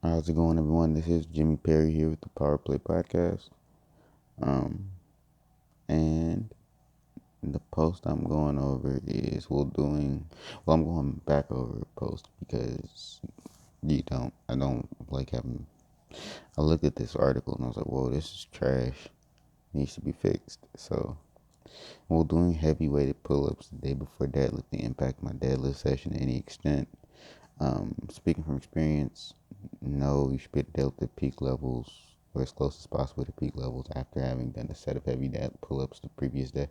How's it going, everyone? This is Jimmy Perry here with the Power Play Podcast. Um, and the post I'm going over is I'm going back over a post because I don't like having, I looked at this article and I was like, whoa, this is trash. Needs to be fixed. So, while doing heavy weighted pull ups the day before deadlifting impact my deadlift session to any extent. Speaking from experience, no, you should be able to peak levels or as close as possible to peak levels after having done a set of heavy pull-ups the previous day.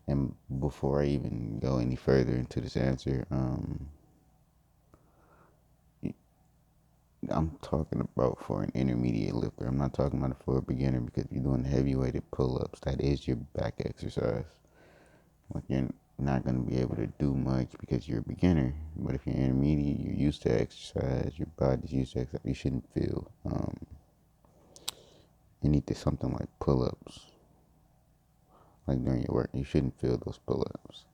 And before I even go any further into this answer, I'm talking about for an intermediate lifter. I'm not talking about it for a beginner because you're doing heavy weighted pull-ups. That is your back exercise. Like you're not going to be able to do much because you're a beginner. But if you're intermediate, you're used to exercise. Your body's used to exercise. You shouldn't feel you need to something like pull-ups. Like during your work, you shouldn't feel those pull-ups.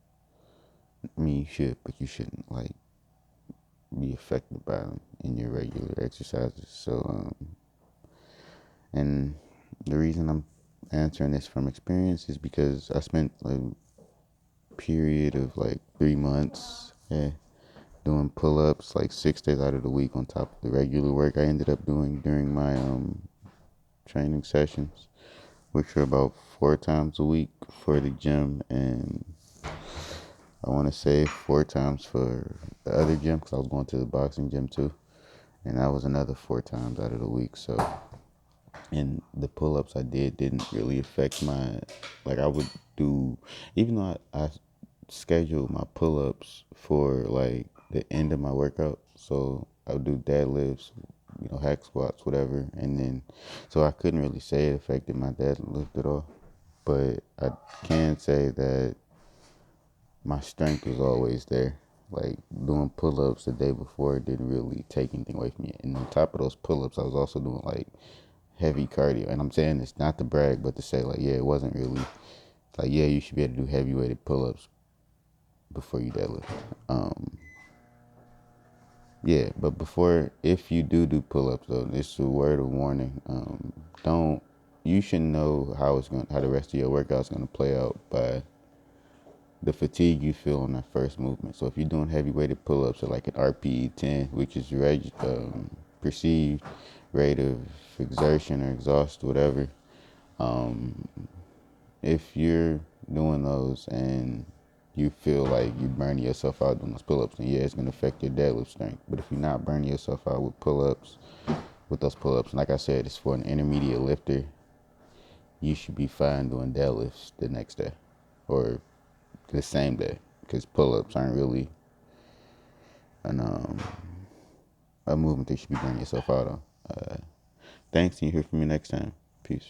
I mean, you should, but you shouldn't like be affected by them in your regular exercises. So, and the reason I'm answering this from experience is because I spent a period of like 3 months doing pull-ups like 6 days out of the week on top of the regular work I ended up doing during my training sessions, which are about 4 times a week for the gym, and I want to say 4 times for the other gym because I was going to the boxing gym too, and that was another 4 times out of the week. So, and the pull-ups I didn't really affect my, like I would do, even though I scheduled my pull-ups for like the end of my workout. So I would do deadlifts, hack squats, whatever, and then so I couldn't really say it affected my deadlift at all. But I can say that my strength was always there. Like doing pull-ups the day before didn't really take anything away from me. And on top of those pull-ups, I was also doing like heavy cardio. And I'm saying this not to brag, but to say like, yeah, it wasn't really like, yeah, you should be able to do heavy weighted pull-ups before you deadlift. Yeah, but if you do pull-ups though, this is a word of warning. Don't You should know how the rest of your workout's gonna play out by the fatigue you feel on that first movement. So if you're doing heavy weighted pull-ups at like an RPE 10, which is perceived rate of exertion or exhaust, whatever, if you're doing those and you feel like you're burning yourself out doing those pull-ups, then yeah, it's gonna affect your deadlift strength. But if you're not burning yourself out with those pull-ups, and like I said, it's for an intermediate lifter, you should be fine doing deadlifts the next day or the same day because pull-ups aren't really an a movement that you should be burning yourself out on. Thanks, and you hear from me next time. Peace.